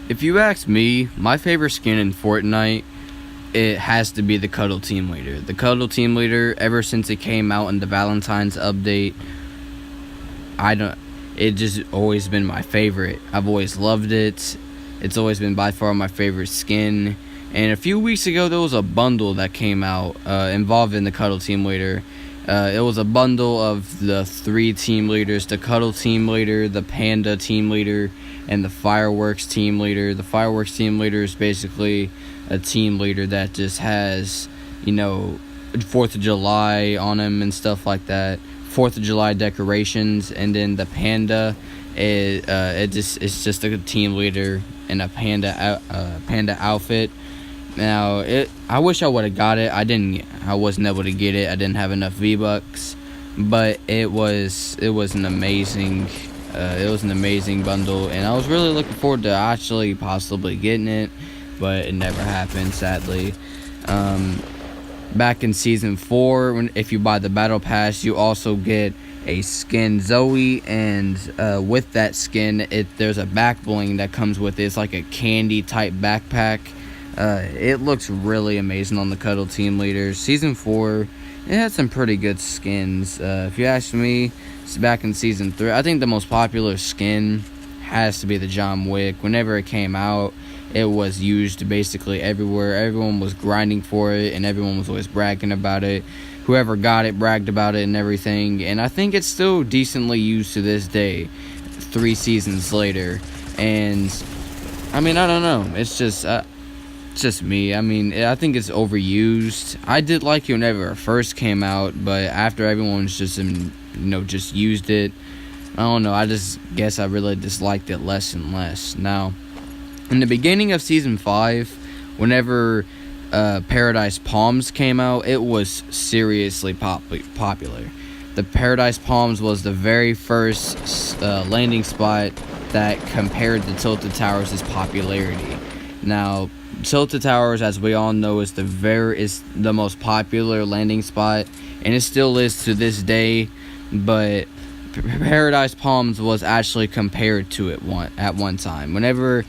If you ask me, my favorite skin in Fortnite, it has to be the Cuddle Team Leader. The Cuddle Team Leader, ever since it came out in the Valentine's update, it just always been my favorite. I've always loved it. It's always been by far my favorite skin. And a few weeks ago, there was a bundle that came out involving the Cuddle Team Leader. It was a bundle of the 3 team leaders: the Cuddle Team Leader, the Panda Team Leader, and the Fireworks Team Leader. The Fireworks Team Leader is basically a team leader that just has, 4th of July on him and stuff like that. 4th of July decorations. And then the Panda, it's just a team leader in a panda outfit. Now, I wish I would have got it. I wasn't able to get it. I didn't have enough V-Bucks, but it was an amazing bundle, and I was really looking forward to actually possibly getting it, but it never happened, sadly. Back in Season 4, if you buy the Battle Pass, you also get a skin Zoe, and with that skin, there's a back bling that comes with it. It's like a candy type backpack. It looks really amazing on the Cuddle Team Leaders. Season 4, it had some pretty good skins. If you ask me, it's back in Season 3. I think the most popular skin has to be the John Wick. Whenever it came out, it was used basically everywhere. Everyone was grinding for it, and everyone was always bragging about it. Whoever got it bragged about it and everything. And I think it's still decently used to this day, 3 seasons later. And, I don't know. It's just me. I think it's overused. I did like it whenever it first came out, but after everyone's just used it, I don't know. I just guess I really disliked it less and less. Now, in the beginning of Season 5, whenever Paradise Palms came out, it was seriously popular. The Paradise Palms was the very first landing spot that compared the Tilted Towers' popularity. Now, Tilted Towers, as we all know, is the most popular landing spot, and it still is to this day. But Paradise Palms was actually compared to it at one time. Whenever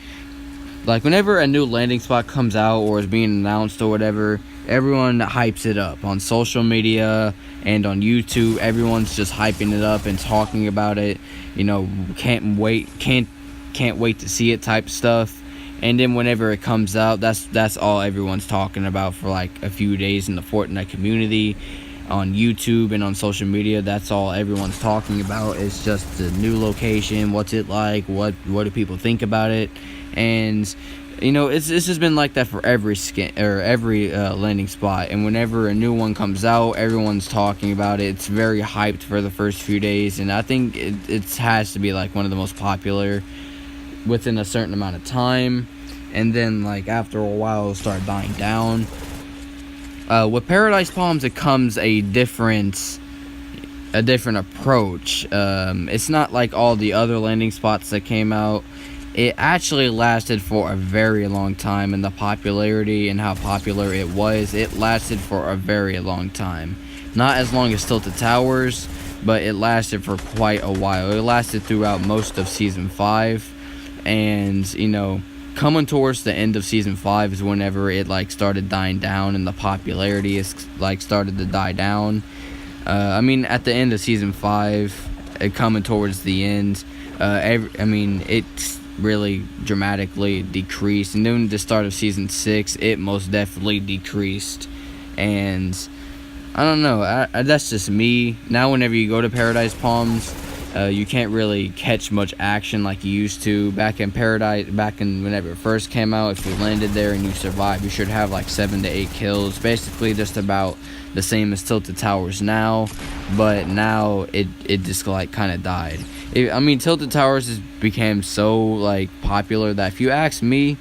a new landing spot comes out or is being announced or whatever, everyone hypes it up on social media and on YouTube. Everyone's just hyping it up and talking about it. Can't wait to see it type stuff. And then whenever it comes out, that's all everyone's talking about for like a few days in the Fortnite community, on YouTube and on social media. That's all everyone's talking about. It's just the new location. What's it like? What do people think about it? And this has been like that for every skin or every landing spot. And whenever a new one comes out, everyone's talking about it. It's very hyped for the first few days, and I think it has to be like one of the most popular within a certain amount of time, and then like after a while it'll start dying down. With Paradise Palms, it comes a different approach. It's not like all the other landing spots that came out. It actually lasted for a very long time, and the popularity and how popular it lasted for a very long time. Not as long as Tilted Towers, but it lasted for quite a while. It lasted throughout most of Season 5. And coming towards the end of Season 5 is whenever it started dying down and the popularity is started to die down. At the end of Season 5, coming towards the end, it's really dramatically decreased. And then the start of Season 6, it most definitely decreased. And I don't know, that's just me. Now whenever you go to Paradise Palms, you can't really catch much action like you used to. Back in whenever it first came out, if you landed there and you survived, you should have like 7 to 8 kills. Basically just about the same as Tilted Towers now, but now it just kind of died. Tilted Towers has became so popular that if you ask me,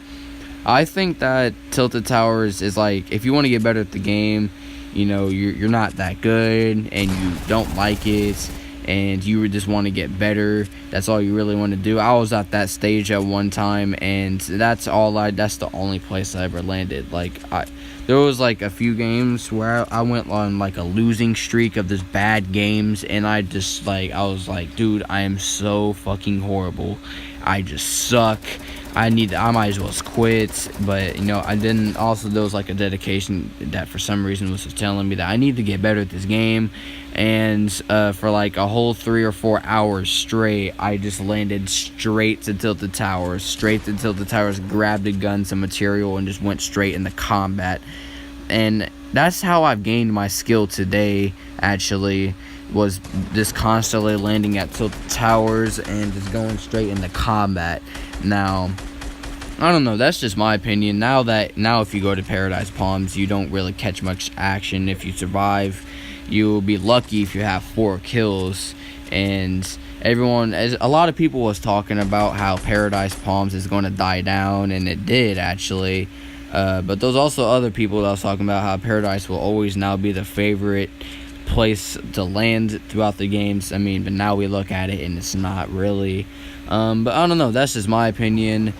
I think that Tilted Towers is if you want to get better at the game, you're not that good and you don't like it, and you just want to get better, that's all you really want to do. I was at that stage at one time, and that's the only place I ever landed. There was a few games where I went on a losing streak of just bad games, and I just I was dude, I am so fucking horrible. I just suck. I might as well quit. But you know, I didn't. Also, there was like a dedication that for some reason was just telling me that I need to get better at this game. And for like a whole 3 or 4 hours straight, I just landed straight to Tilted Towers, grabbed a gun, some material, and just went straight into combat. And that's how I've gained my skill today, actually, was just constantly landing at Tilted Towers and just going straight into combat. Now, I don't know, that's just my opinion. Now if you go to Paradise Palms, you don't really catch much action. If you survive, you'll be lucky if you have 4 kills. And a lot of people was talking about how Paradise Palms is going to die down, and it did, actually. But there's also other people that was talking about how Paradise will always now be the favorite place to land throughout the games. I mean, but now we look at it and it's not really. But I don't know, that's just my opinion.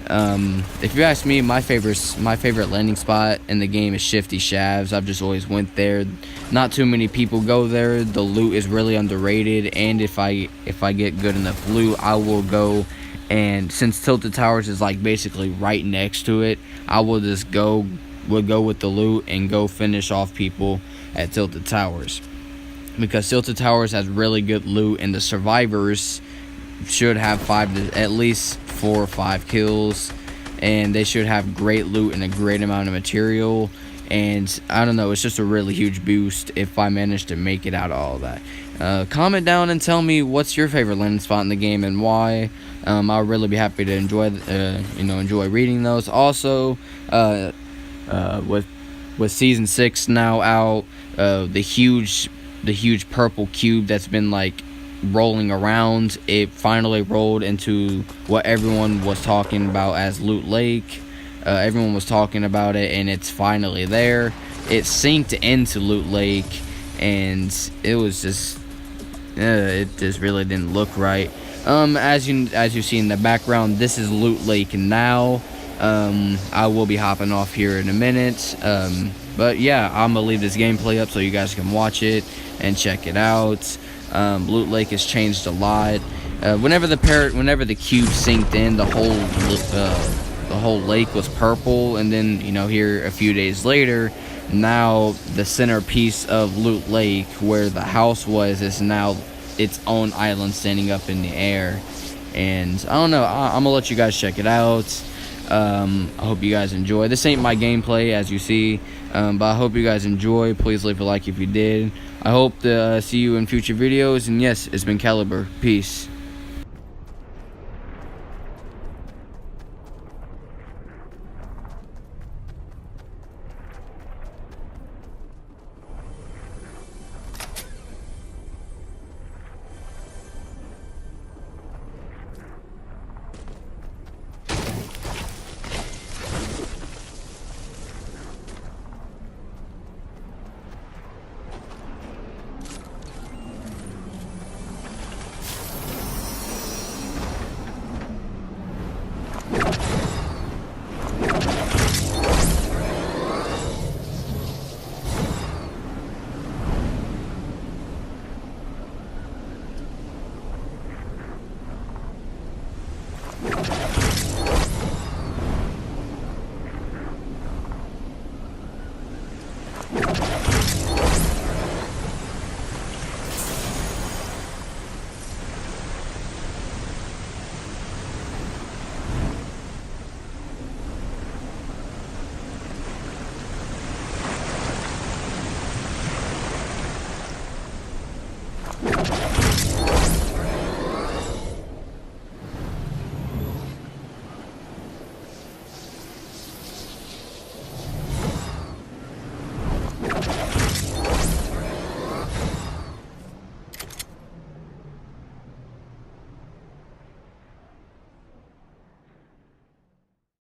If you ask me, my favorite landing spot in the game is Shifty Shavs. I've just always went there. Not too many people go there. The loot is really underrated, and if I get good enough loot, I will go. And since Tilted Towers is like basically right next to it, I will just go with the loot and go finish off people at Tilted Towers, because Tilted Towers has really good loot, and the survivors should have at least 4 or 5 kills, and they should have great loot and a great amount of material. And I don't know, it's just a really huge boost if I manage to make it out of all that. Comment down and tell me what's your favorite landing spot in the game and why. I'll really be happy to enjoy reading those. Also, with season 6 now out, the huge purple cube that's been like rolling around, it finally rolled into what everyone was talking about as Loot Lake. Everyone was talking about it, and it's finally there. It synced into Loot Lake, and it was just it just really didn't look right. As you see in the background, this is Loot Lake now. I will be hopping off here in a minute. But yeah, I'm gonna leave this gameplay up so you guys can watch it and check it out. Loot Lake has changed a lot. Whenever the cube synced in, the whole lake was purple, and then here a few days later, now the centerpiece of Loot Lake, where the house was, is now its own island standing up in the air. And I don't know, I'm gonna let you guys check it out. I hope you guys enjoy. This ain't my gameplay, as you see, but I hope you guys enjoy. Please leave a like if you did. I hope to see you in future videos, and yes, it's been Caliber. Peace.